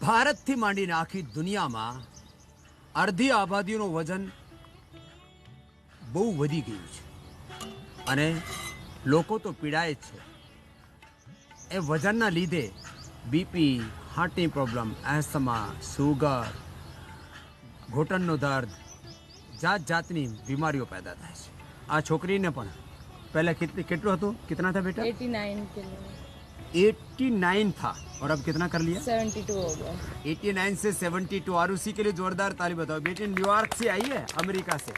ભારતથી માંડીને આખી દુનિયામાં અડધી આબાદીનું વજન બહુ વધી ગયું છે અને લોકો તો પીડાય જ છે. એ વજનના લીધે બીપી, હાર્ટની પ્રોબ્લેમ, એસ્થમા, સુગર, ઘૂંટણનો દર્દ, જાત જાતની બીમારીઓ પેદા થાય છે. આ છોકરીને પણ પહેલા કેટલું હતું? कितना था बेटा? 89 किलो. 89 था और अब कितना कर लिया? 72 हो गया. 89 से 72. और उसी के लिए जोरदार ताली बताओ. बेटी न्यूयॉर्क से आई है, अमेरिका से.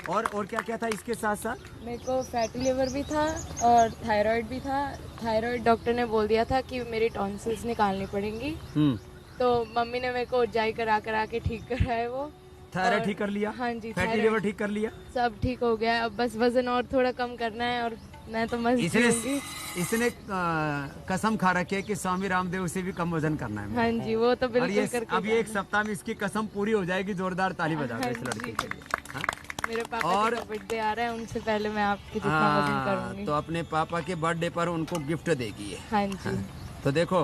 और क्या क्या था इसके साथ साथ? मेरे को फैटी लिवर भी था और थायराइड भी था. थायराइड डॉक्टर ने बोल दिया था कि मेरी टॉन्सिल्स निकालनी पड़ेंगी. तो मम्मी ने मेरे को उज्जाई करा के ठीक करा है वो. थायराइड ठीक कर लिया? हाँ जी. फैटी लिवर ठीक कर लिया? सब ठीक हो गया. अब बस वजन और थोड़ा कम करना है और मैं तो मस्त हूँगी. इसने कसम खा रखी है कि स्वामी रामदेव से भी कम वजन करना है. हाँ जी, वो तो बिल्कुल करके. अब ये एक सप्ताह में इसकी कसम पूरी हो जाएगी. जोरदार ताली बजाओ इस लड़के के लिए. हाँ? मेरे पापा और का बर्थडे आ रहा है, उनसे पहले मैं आपकी जितना वजन करूंगी. तो अपने पापा के बर्थडे पर उनको गिफ्ट देगी ये. हाँ जी. हाँ? तो देखो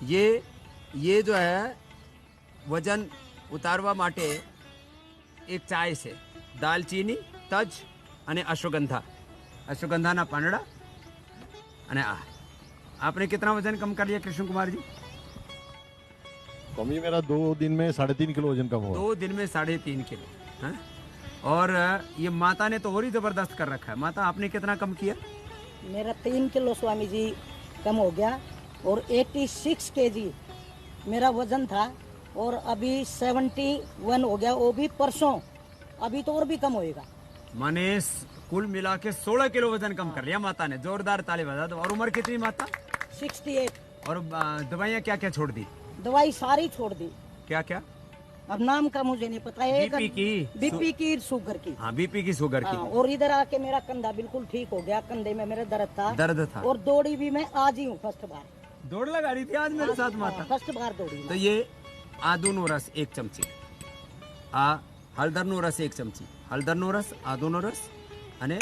ये जो है वजन उतारवा माटे एक चाय से दालचीनी, तज અને अश्वगंधा પાંદડા અને आपने कितना वजन कम कर लिया कृष्ण कुमार जी? कमी मेरा 2 दिन में 3.5 किलो वजन कम हुआ. 2 दिन में 3.5 किलो. हाँ? और ये माता ने तो और ही जबरदस्त कर रखा है. माता आपने कितना कम किया? मेरा 3 किलो स्वामी जी कम हो गया और 86 केजी मेरा वजन था और अभी 71 हो गया. वो भी परसों. अभी तो और भी कम होएगा. माने कुल मिला के 16 किलो वजन कम कर लिया माता ने. जोरदार ताली बजा दो. और उम्र कितनी माता? 68. और दवाइयाँ क्या क्या छोड़ दी? दवाई सारी छोड़ दी. क्या क्या? अब नाम का मुझे नहीं पता है. बीपी की शुगर की. हाँ, बीपी की शुगर की. और इधर आके मेरा कंधा बिल्कुल ठीक हो गया. कंधे में मेरा दर्द था. और दौड़ी भी मैं आज ही हूँ. फर्स्ट बार दौड़ लगा रही थी आज मेरे साथ माता. फर्स्ट बार दौड़ी. तो ये आदूનો રસ 1 ચમચી, આ હળદરનો રસ 1 ચમચી, હળદરનો રસ, આદુનો રસ અને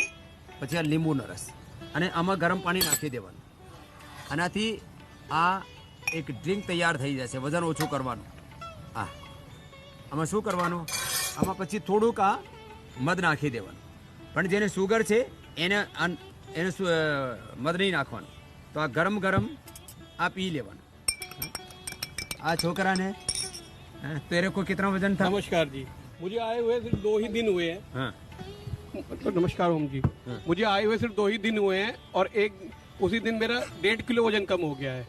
પછી આ લીંબુનો રસ અને આમાં ગરમ પાણી નાખી દેવાનું. આનાથી આ એક ડ્રિંક તૈયાર થઈ જશે. વજન ઓછું કરવાનું. આમાં શું કરવાનું? આમાં પછી થોડુંક આ મધ નાખી દેવાનું. પણ જેને શુગર છે એને મધ નહીં નાખવાનું. તો આ ગરમ ગરમ આ પી લેવાનું. આ છોકરાને तेरे को कितना वजन था? नमस्कार जी, मुझे आए हुए सिर्फ 2 ही दिन हुए हैं. हाँ. तो नमस्कार ओम जी. हाँ. मुझे आए हुए सिर्फ 2 ही दिन हुए हैं और उसी दिन मेरा 1.5 किलो वजन कम हो गया है.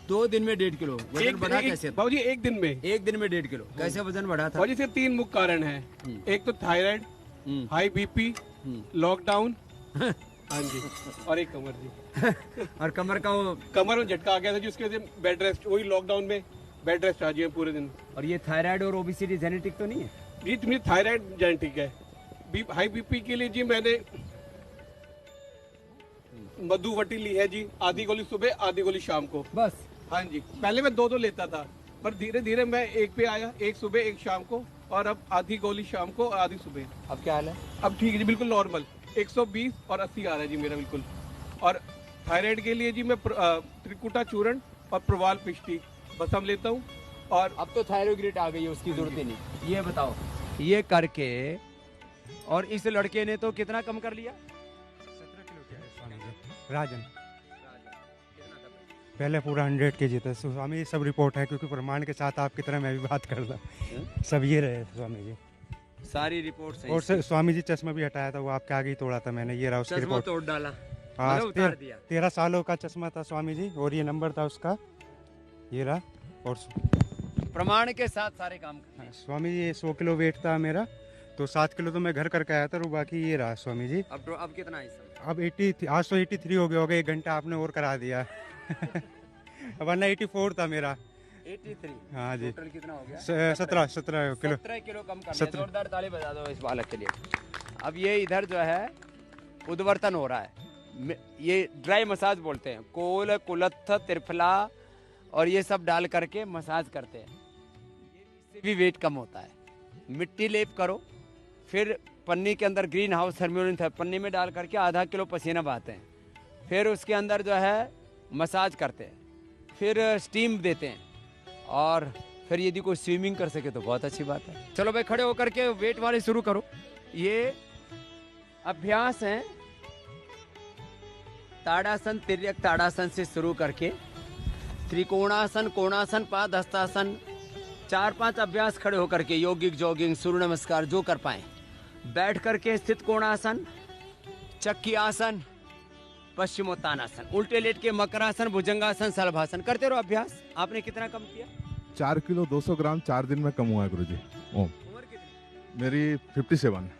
2 दिन में 1.5 किलो वजन बढ़ा कैसे? बाबूजी एक दिन में 1.5 किलो कैसे वजन बढ़ा था? बाबूजी से 3 मुख्य कारण है. एक तो थायराइड, हाई बीपी, लॉकडाउन, हाँ जी, और एक कमर जी. और कमर में झटका आ गया था जिसकी वजह से बेड रेस्ट. वही लॉकडाउन में बेड रेस्ट आ जाए पूरे दिन. और ये थायराइड और ओबेसिटी जेनेटिक तो नहीं है? जी मेरी थायराइड जेनेटिक है. हाई बीपी के लिए जी मैंने मधुवटी ली है जी. आधी गोली सुबह, आधी गोली शाम को. बस. हाँ जी. पहले मैं 2 लेता था, पर धीरे धीरे मैं 1 पे आया. 1 सुबह, 1 शाम को, और अब आधी गोली शाम को, आधी सुबह. अब क्या हाल है? अब ठीक है जी, बिल्कुल नॉर्मल. 120 और 80 आ रहा है जी मेरा बिल्कुल. और थायराइड के लिए जी मैं त्रिकुटा चूर्ण और प्रवाल पिष्टी बस हम लेता हूँ. और अब तो थायरोग्रिड आ गई है, उसकी जरूरत ही नहीं. ये बताओ, ये करके और इस लड़के ने तो कितना कम कर लिया? 17 किलो क्या है स्वामी जी. राजन पहले पूरा 100 kg था स्वामी. सब रिपोर्ट है क्योंकि प्रमाण के साथ आपकी तरह मैं भी बात करता हूँ. सब ये रहे स्वामी जी, सारी रिपोर्ट सही. और स्वामी जी चश्मा भी हटाया था, वो आपके आगे ही तोड़ा था मैंने. ये रहा उसकी रिपोर्ट. तोड़ डाला. 13 सालों का चश्मा था स्वामी जी, और ये नंबर था उसका. ये रहा. और प्रमाण के साथ सारे काम करते. स्वामी जी 100 किलो वेट था मेरा, तो 7 किलो तो मैं घर करके आया था. और बाकी ये रहा स्वामी जी. अब कितना है? अब 80, आज तो 83 हो गया होगा. 1 घंटा आपने और करा दिया. वरना 84 था मेरा. 83. हाँ जी. टोटल कितना हो गया? 17 किलो. 17 किलो कम कर लिया. जोरदार ताली बजा दो इस बालक के लिए. अब ये इधर जो है उद्वर्तन हो रहा है. ये ड्राई मसाज बोलते हैं. कोल, कुलत्थ, त्रिफला और ये सब डाल करके मसाज करते हैं. इससे भी वेट कम होता है. मिट्टी लेप करो, फिर पन्नी के अंदर ग्रीन हाउस थर्मोमिटर है, पन्नी में डाल करके आधा किलो पसीना बहाते हैं. फिर उसके अंदर जो है मसाज करते हैं, फिर स्टीम देते हैं और फिर यदि कोई स्विमिंग कर सके तो बहुत अच्छी बात है। चलो भाई खड़े होकर के वेट वाले शुरू करो। ये अभ्यास है ताड़ासन तिर्यक ताड़ासन से शुरू करके त्रिकोणासन, कोणासन, पाद हस्तासन, 4-5 अभ्यास खड़े होकर के योगिक, जॉगिंग, सूर्य नमस्कार जो कर पाए। बैठ करके स्थित कोणासन, चक्की आसन, पश्चिमोत्तानासन, उल्टे लेट के मकरासन, भुजंगासन, सलभासन करते रहो अभ्यास। आपने कितना कम किया? 4 किलो 200 ग्राम 4 दिन में कम हुआ है गुरुजी। ओम। उम्र कितनी? मेरी 57।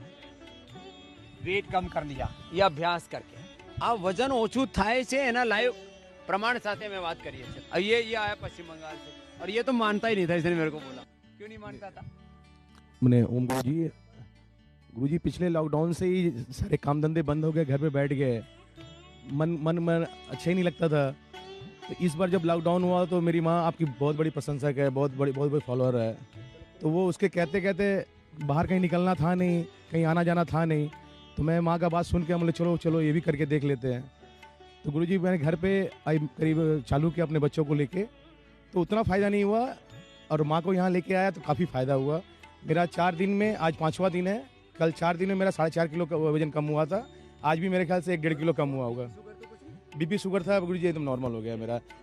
वेट कम कर लिया ये अभ्यास करके। अब वजन ओछू थाय से है ना, लाइव प्रमाण साथे में बात करिए। अब ये आया पश्चिम बंगाल से और ये तो मानता ही नहीं था, इसने मेरे को बोला। क्यों नहीं मानता था? मैंने ओम गुरुजी पिछले लॉकडाउन से ही सारे काम धंधे बंद हो गए, घर पे बैठ गए, मन अच्छा ही नहीं लगता था। तो इस बार जब लॉकडाउन हुआ तो मेरी माँ आपकी बहुत बड़ी प्रशंसक है, बहुत बड़ी फॉलोअर है। तो वो उसके कहते कहते बाहर कहीं निकलना था नहीं, कहीं आना जाना था नहीं, तो मैं माँ का बात सुन के हम चलो चलो ये भी करके देख लेते हैं। तो गुरुजी मैंने घर पे करीब चालू किया अपने बच्चों को लेके, तो उतना फ़ायदा नहीं हुआ, और माँ को यहाँ लेके आया तो काफ़ी फ़ायदा हुआ। मेरा 4 दिन में, आज 5वां दिन है, कल 4 दिन में मेरा 4.5 किलो का वजन कम हुआ था, आज भी मेरे ख्याल से 1.5 किलो कम हुआ होगा। बीपी शुगर था गुरुजी, एकदम नॉर्मल हो गया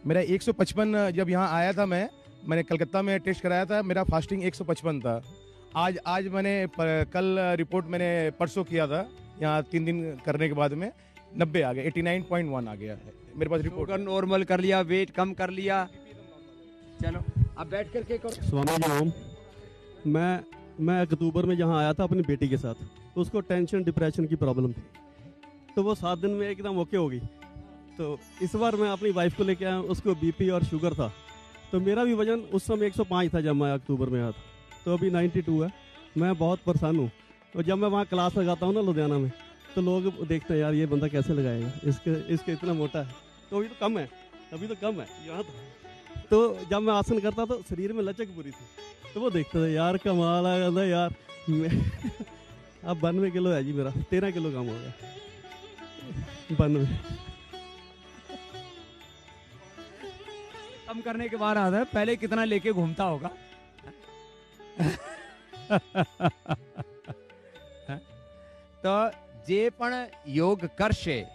मेरा 155 जब यहाँ आया था मैंने कलकत्ता में टेस्ट कराया था, मेरा फास्टिंग 155 था। आज मैंने कल रिपोर्ट मैंने परसों किया था, यहाँ 3 दिन करने के बाद में 90 आ गया, 89.1 आ गया है मेरे पास रिपोर्ट। शुगर नॉर्मल कर लिया, वेट कम कर लिया। चलो अब बैठ करके करो। स्वामी जी ओम। मैं अक्टूबर में यहाँ आया था अपनी बेटी के साथ, तो उसको टेंशन डिप्रेशन की प्रॉब्लम थी, तो वो 7 दिन में एकदम ओके हो गई। तो इस बार मैं अपनी वाइफ को लेके आया, उसको बीपी और शुगर था, तो मेरा भी वजन उस समय 105 था जब मैं अक्टूबर में आया था, तो अभी 92 है। मैं बहुत परेशान हूँ। तो जब मैं वहाँ क्लास लगाता हूँ ना लुधियाना में, तो लोग देखते हैं यार ये बंदा कैसे लगाएगा, इसके इतना मोटा है, तो अभी तो कम है, यहाँ तो जब मैं आसन करता तो शरीर में लचक पूरी थी, तो वो देखते थे यार कमाल है यार। अब 92 किलो है जी मेरा, 13 किलो कम हो गया 92। कम करने के बाद आता है, पहले कितना लेके घूमता होगा। तो जे पण योग करशे,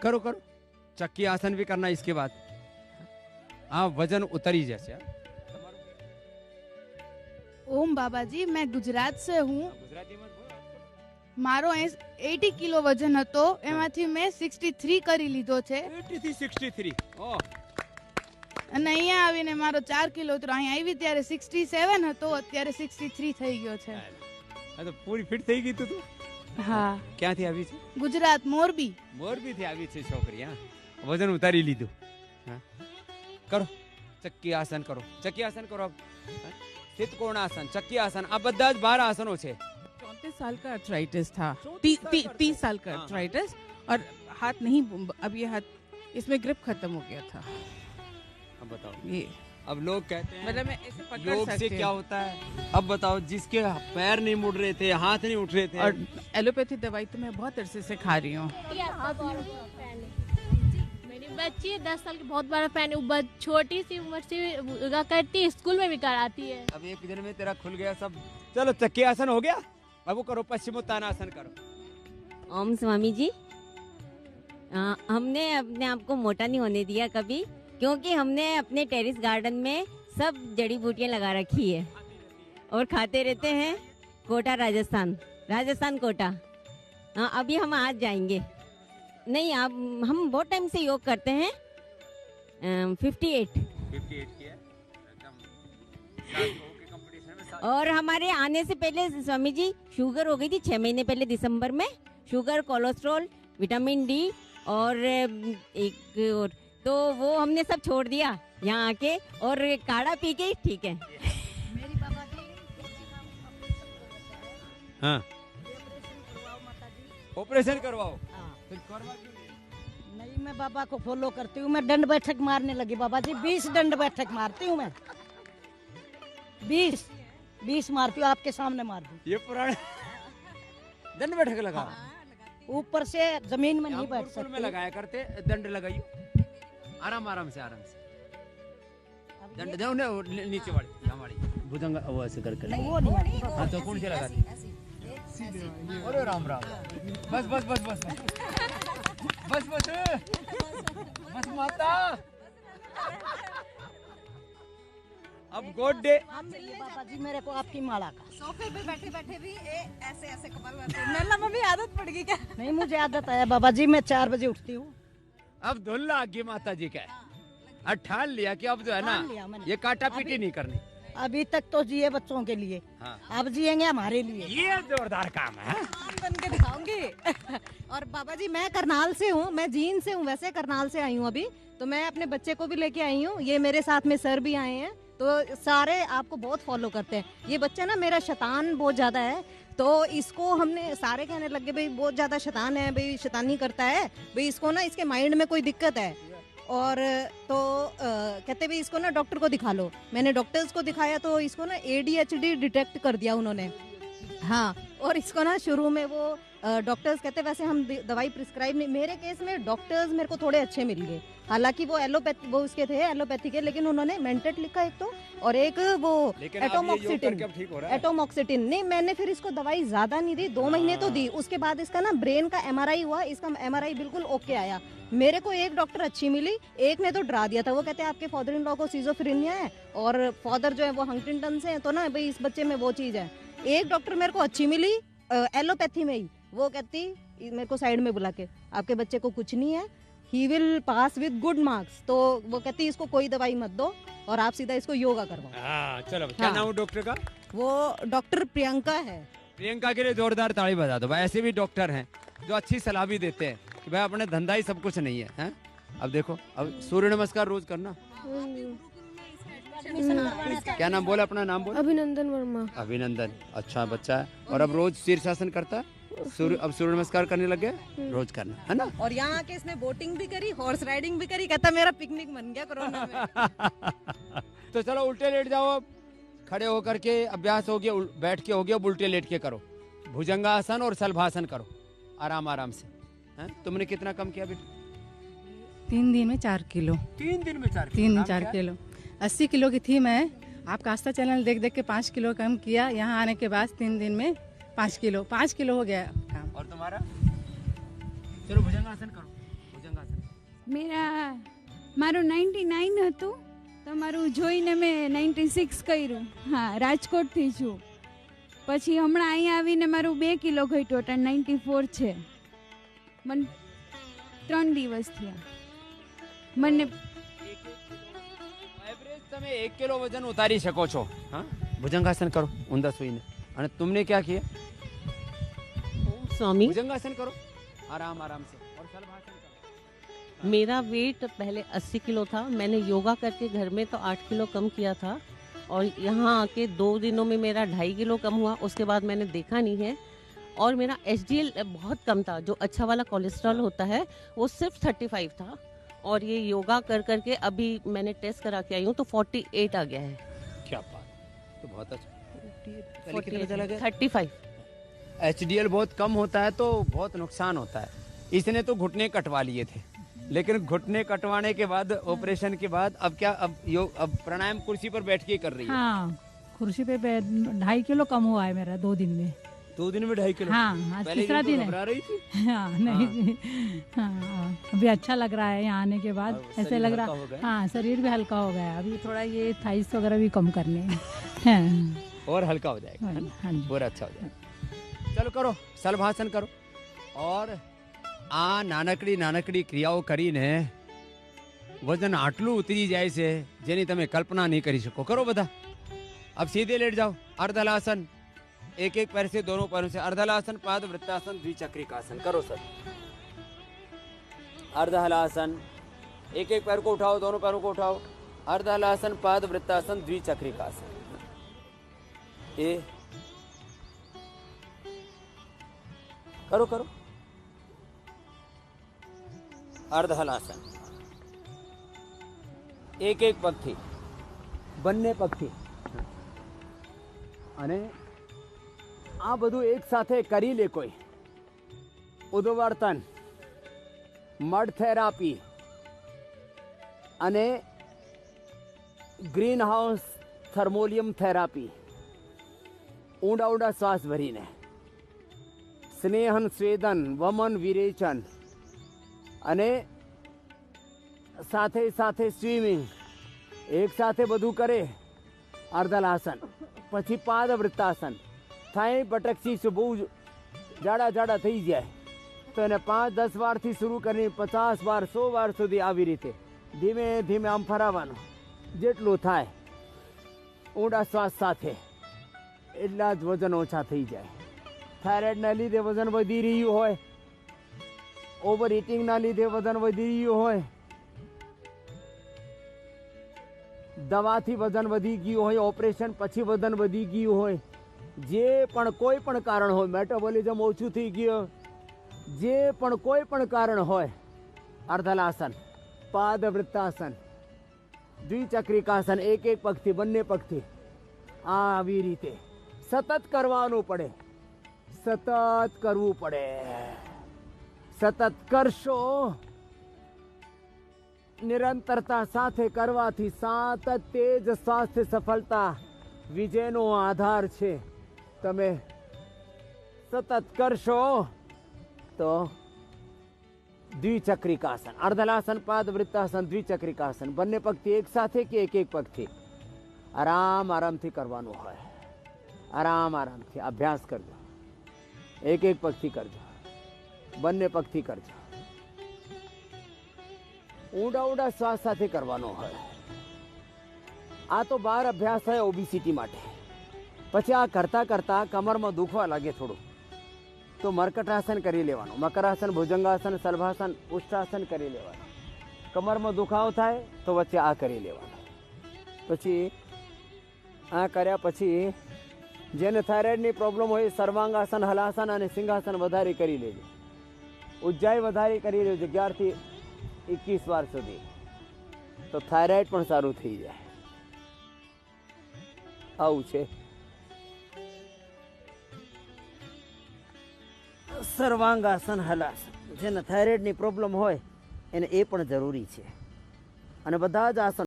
करो चक्की आसन भी करना इसके बाद। हाँ, वजन उतरी जैसे। ओम बाबाजी, मैं गुजरात से हूँ। गुजराती मत बोलो। મારો 80 કિલો વજન હતો, એમાંથી મેં 63 કરી લીધો છે 63 ઓહ, અને અહીંયા આવીને મારો 4 કિલો ઉતરો. અહીંયા આવી ત્યારે 67 હતો, અત્યારે 63 થઈ ગયો છે. આ તો પૂરી ફિટ થઈ ગઈ તું. હા. ક્યાંથી આવી છે? ગુજરાત, મોરબી. મોરબીથી આવી છે છોકરી. હા, વજન ઉતારી લીધું. હા, કરો ચક્કી આસન કરો, ચક્કી આસન કરો. स्थित कोणासन, चक्की आसन, आ બધા જ 12 आसनों છે. 34 साल का अर्थराइटिस था, 30 साल का अर्थराइटिस, और हाथ नहीं, अब ये हाथ, इसमें ग्रिप खत्म हो गया था. अब बताओ, ये अब लोग कहते हैं मतलब मैं ऐसे पकड़ योग से क्या होता है. अब बताओ, जिसके पैर नहीं मुड़ रहे थे, हाथ नहीं उठ रहे थे, और एलोपैथी दवाई तो मैं बहुत अरसे से खा रही हूँ. मेरी बच्ची है 10 साल की, बहुत बड़ा फैन है. छोटी सी उम्र से योगा करती है, स्कूल में भी कराती है. अब एक दिन में तेरा खुल गया सब. चलो चक्की आसन हो गया, अब वो करो पश्चिमोत्तानासन करो. ओम स्वामी जी, हमने अपने आप को मोटा नहीं होने दिया कभी, क्योंकि हमने अपने टेरेस गार्डन में सब जड़ी बूटियां लगा रखी है और खाते रहते हैं. कोटा राजस्थान कोटा. अभी हम आज जाएंगे. नहीं, आप हम बहुत टाइम से योग करते हैं. 58 किया और हमारे आने से पहले स्वामी जी शुगर हो गई थी 6 महीने पहले, दिसंबर में. शुगर, कोलेस्ट्रॉल, विटामिन डी और एक और, तो वो हमने सब छोड़ दिया यहाँ आके, और काढ़ा पी के ठीक है. मेरी बाबा जी हाँ, ऑपरेशन करवाओ. फिर करवा क्यों नहीं, मैं बाबा को फॉलो करती हूँ. मैं दंड बैठक मारने लगी बाबा जी. 20 दंड बैठक मारती हूँ मैं. 20 मारती हूँ, आपके सामने मार दूँ. ये पुराने दंड बैठक लगा. ऊपर से जमीन में नहीं बैठ गुरुकुल में सकते. लगाया करते, दंड लगाइयो, आराम से. दंड जाओ ना नीचे वाली यहाँ वाली भुजंग वो ऐसे करके नहीं वो नहीं हाँ तो कौन से लगा दी अरे राम राम बस बस बस बस बस बस बस माता अब गुड डे पापा जी मेरे को आपकी माला का सोफे पे बैठे बैठे भी ऐसे ऐसे कमर में मम्मी आदत पड़ गई क्या? नहीं मुझे आदत है बाबा जी, मैं 4 बजे उठती हूँ। अब धुन लाग गई माता जी का, अब ठान लिया कि अब जो है ना ये काटा पीटी नहीं करनी। अभी तक तो जिए बच्चों के लिए, हाँ। अब जिएंगे हमारे लिए। ये जोरदार काम है, बन के दिखाऊंगी। और बाबा जी मैं करनाल से हूँ, मैं जींद से हूँ, वैसे करनाल से आई हूँ अभी, तो मैं अपने बच्चे को भी लेके आई हूँ। ये मेरे साथ में सर भी आए हैं, तो सारे आपको बहुत फॉलो करते हैं। ये बच्चा ना मेरा शैतान बहुत ज्यादा है, तो इसको हमने सारे कहने लगे भाई बहुत ज्यादा शैतान है, भाई शैतानी करता है, भाई इसको ना इसके माइंड में कोई दिक्कत है। और तो कहते भाई इसको ना डॉक्टर को दिखा लो। मैंने डॉक्टर्स को दिखाया तो इसको ना ADHD डिटेक्ट कर दिया उन्होंने। हाँ, और इसको ना शुरू में वो डॉक्टर्स कहते वैसे हम दवाई प्रिस्क्राइब नहीं, मेरे केस में डॉक्टर्स मेरे को थोड़े अच्छे मिल गए, हालांकि वो एलोपैथी वो उसके थे एलोपैथी के, लेकिन उन्होंने मेंटेट लिखा एक तो, और एक वो एटोमॉक्सिटिन नहीं। मैंने फिर इसको दवाई ज्यादा नहीं दी, 2 महीने तो दी। उसके बाद इसका ना ब्रेन का MRI हुआ, इसका MRI बिल्कुल ओके आया। मेरे को एक डॉक्टर अच्छी मिली, एक ने तो डरा दिया था। वो कहते हैं आपके फादर इन लॉ को सिजोफ्रेनिया है और फादर जो है वो हंटिंगटन से है, तो ना भाई इस बच्चे में वो चीज है। एक डॉक्टर मेरे को अच्छी मिली एलोपैथी में ही, वो कहती मेरे को साइड में बुला के आपके बच्चे को कुछ नहीं है, he will pass with good marks. तो वो कहती इसको कोई दवाई मत दो और आप सीधा इसको योगा करवाओ। चलो क्या नाम है डॉक्टर का? वो डॉक्टर प्रियंका है। प्रियंका के लिए जोरदार ताली बजा दो भाई। ऐसे भी डॉक्टर हैं जो अच्छी सलाह भी देते हैं कि भाई अपने धंधा ही सब कुछ नहीं है, हैं? अब देखो, अब सूर्य नमस्कार रोज करना। क्या नाम बोला, अपना नाम बोला? अभिनंदन वर्मा। अभिनंदन, अच्छा बच्चा है। और अब रोज शीर्षासन करता है, अब सूर्य नमस्कार करने लगे, रोज करना है ना। और यहाँ आके इसने बोटिंग भी करी, हॉर्स राइडिंग भी करी, कहता मेरा पिकनिक बन गया कोरोना में। तो चलो उल्टे लेट जाओ, अब खड़े होकर के अभ्यास हो गया, बैठ के हो गया, अब उल्टे लेट के करो। भुजंगासन और शलभासन करो आराम आराम से। हैं? तुमने कितना कम किया बेटा? 3 दिन में 4 किलो। 3 दिन में 4 किलो? 3-4 किलो। 80 किलो की थी मैं, आपका आस्था चैनल देख देख के 5 किलो कम किया। यहाँ आने के बाद 3 दिन में 5 किलो हो गया काम। और तुम्हारा? चलो भुजंगासन करो, भुजंगासन। મારું 99 હતું, તો મારું જોઈને મેં 96 કર્યું। હા, રાજકોટથી છું। પછી હમણાં અહીંયા આવીને મારું 2 કિલો ઘટ્યો, 94 છે। મને 3 દિવસ થયા। મને એવરેજ તમે 1 કિલો વજન ઉતારી શકો છો। હા, ભુજંગાસન કરો ઊંધા સુઈને। અને तुमने क्या किया? स्वामी, भुजंगासन करो आराम आराम से और शलभासन करो। मेरा वेट पहले 80 किलो था, मैंने योगा करके घर में तो 8 किलो कम किया था, और यहाँ आके 2 दिनों में मेरा 2.5 किलो कम हुआ। उसके बाद मैंने देखा नहीं है, और मेरा HDL बहुत कम था, जो अच्छा वाला कोलेस्ट्रॉल होता है वो सिर्फ 35 था, और ये योगा कर करके अभी मैंने टेस्ट करा के आई हूँ तो 48 आ गया है। क्या बात, तो बहुत अच्छा। 35। HDL बहुत कम होता है तो बहुत नुकसान होता है। इसने तो घुटने कटवा लिए थे, लेकिन घुटने कटवाने के बाद ऑपरेशन के बाद अब क्या, अब प्राणायाम कुर्सी पर बैठ के कर रही है। हाँ, कुर्सी पे 2.5 किलो कम हुआ है मेरा 2 दिन में। 2 दिन में 2.5 किलो? हाँ, आज तीसरा दिन है। घबरा रही थी? हाँ, नहीं। हाँ, अभी अच्छा लग रहा है यहाँ आने के बाद, ऐसे लग रहा। हाँ, शरीर भी हल्का हो गया। अभी थोड़ा ये थाइस वगैरह भी कम करने हैं, और हल्का हो जाएगा। हाँ, और अच्छा हो जाएगा। चलो करो, शलभासन करो। और आ નાનકડી ક્રિયાઓ કરીને વજન આટલું ઉતરી જાય છે જેની તમે કલ્પના નહીં કરી શકો। કરો બધા। अब सीधे लेट जाओ। अर्धलासन, एक एक पैर से दोनों पैरों से अर्धलासन, पाद वृत्तासन, द्विचक्रिकासन करो सर। अर्धहलासन, एक एक पैर को उठाओ, दोनों पैरों को उठाओ। अर्धहलासन, पाद वृत्तासन, द्विचक्रिकासन। ये करो करो। अर्धहलासन, एक एक पगથી, બંને પગથી, અને આ બધું એક સાથે કરી લે કોઈ। ઉદ્વર્તન, મડ થેરાપી અને ગ્રીન હાઉસ થર્મોલિયમ થેરાપી, ઊંડા ઊંડા શ્વાસ ભરીને, સ્નેહન સ્વેદન, વમન વિરેચન, અને સાથે સાથે સ્વિમિંગ, એક સાથે બધું કરે. અર્ધલાસન, પછી પાદવૃત્તાસન થાય. બટક શીશ બહુ જાડા જાડા થઈ જાય તો એને 5-10 વારથી શરૂ કરીને 50 વાર 100 વાર સુધી આવી રીતે ધીમે ધીમે આમ ફરાવાનું. જેટલું થાય ઊંડા શ્વાસ સાથે એટલા જ વજન ઓછા થઈ જાય. થાઇરોઇડના લીધે વજન વધી રહ્યું હોય, ઓવર ઇટિંગના લીધે વજન વધી રહ્યું હોય, દવાથી વજન વધી ગયું હોય, ઓપરેશન પછી વજન વધી ગયું હોય, જે પણ કોઈ પણ કારણ હોય, મેટાબોલિઝમ ઓછું થઈ ગયું, જે પણ કોઈ પણ કારણ હોય, અર્ધલાસન, પાદવૃત્તાસન, દ્વિચક્રિકાસન, એક એક પગથી બંને પગથી આવી રીતે સતત કરવાનું પડે. સતત કરવું પડે. સતત કરશો, નિરંતરતા સાથે કરવાથી સાતત્ય જ સ્વાસ્થ્ય સફળતા વિજયનો આધાર છે. તમે સતત કરશો તો દ્વિચક્રિકાસન, અર્ધલાસન, પાદવૃત્તાસન, દ્વિચક્રિકાસન બંને પગથી એક સાથે કે એક એક પગથી આરામથી કરવાનું હોય. આરામથી અભ્યાસ કરજો. એક એક પગથી કરજો, બંને પગથી કરજો. ઊંડા શ્વાસ સાથે કરવાનો હોય. આ તો બહાર અભ્યાસ થાય ઓબેસિટી માટે. પછી આ કરતા કરતા કમરમાં દુખવા લાગે થોડું તો મર્કટાસન કરી લેવાનું. મકરાસન, ભુજંગાસન, સલભાસન, ઉષ્ટાસન કરી લેવાનું. કમરમાં દુખાવો થાય તો વચ્ચે આ કરી લેવાનું. પછી આ કર્યા પછી જેને થાઇરોઇડની પ્રોબ્લેમ હોય સર્વાંગાસન, હલાસન અને સિંહાસન વધારે કરી લેજો. ઉજ્જાઈ વધારે કરી લેજો 11 થી 21 વાર સુધી, તો થાઇરોઇડ પણ સારું થઈ જાય. આવું છે. સર્વાંગાસન, હલાસન, જેને થાઇરોઇડની પ્રોબ્લેમ હોય એને એ પણ જરૂરી છે. અને બધા જ આસન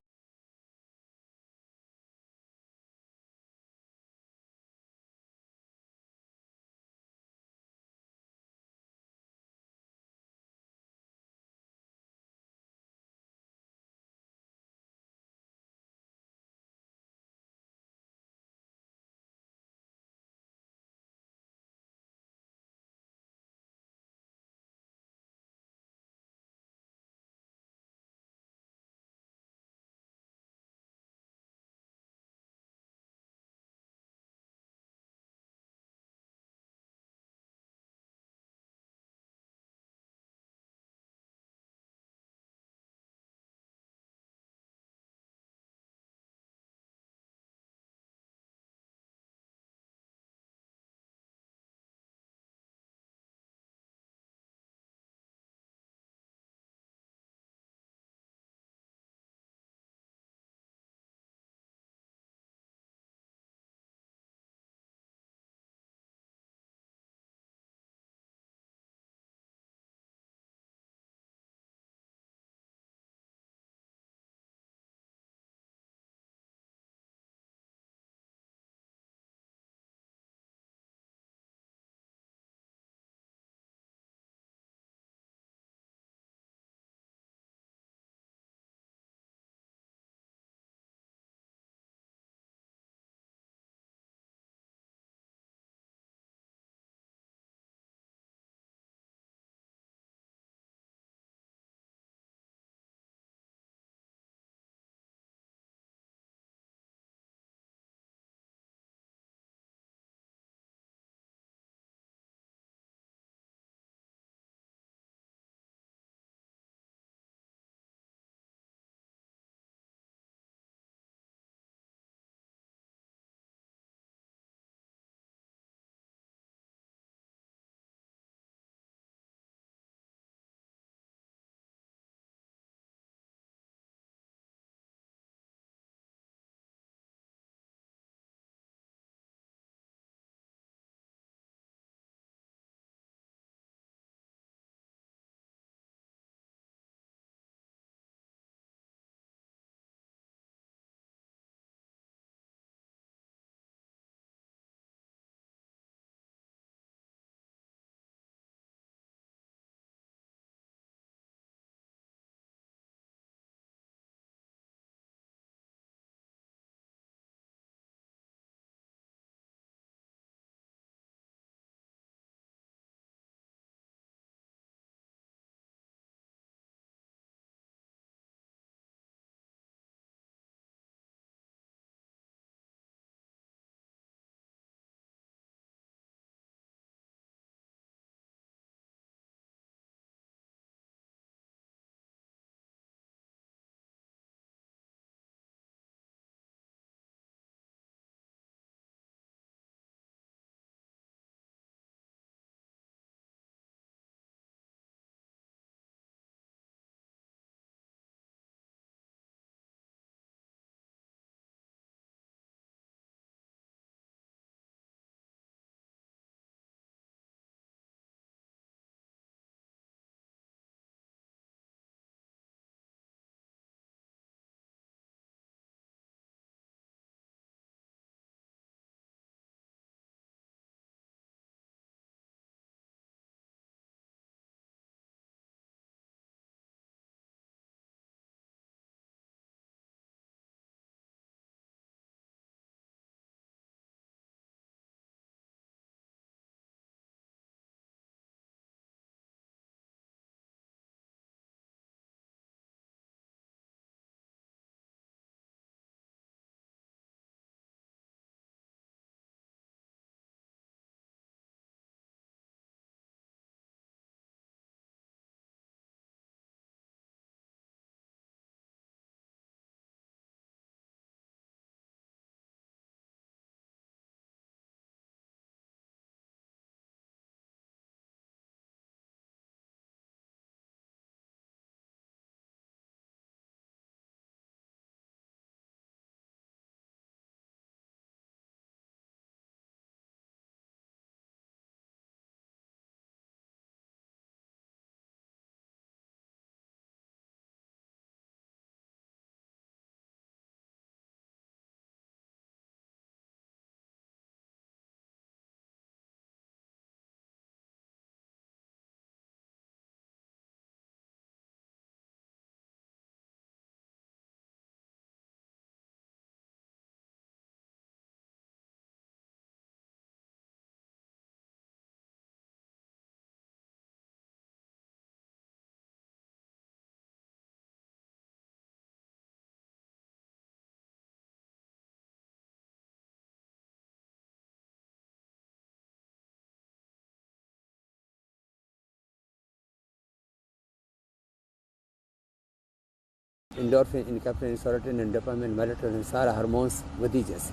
એન્ડોર્ફિન, ઇન્કેફ્રિન, સેરોટોનિન, ડોપામાઇન, મેલેટોનિન સારા હાર્મોન્સ વધી જશે.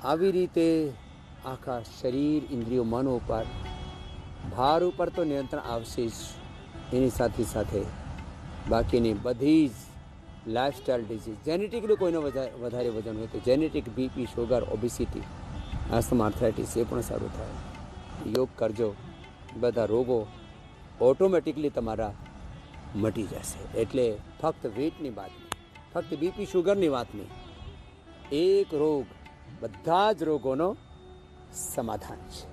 આવી રીતે આખા શરીર, ઇન્દ્રિયો, મન ઉપર, ભાર ઉપર તો નિયંત્રણ આવશે જ. એની સાથે સાથે બાકીની બધી જ લાઇફસ્ટાઇલ ડિઝીઝ, જેનેટિકલી કોઈનો વધારે વજન હોય તો genetic BP, sugar, obesity, asthma, arthritis એ પણ સારું થાય. યોગ કરજો, બધા રોગો ઓટોમેટિકલી તમારા મટી જશે. એટલે ફક્ત વેટની વાત નહીં, ફક્ત બીપી, શુગરની વાત નહીં, એક રોગ બધા જ રોગોનો સમાધાન છે.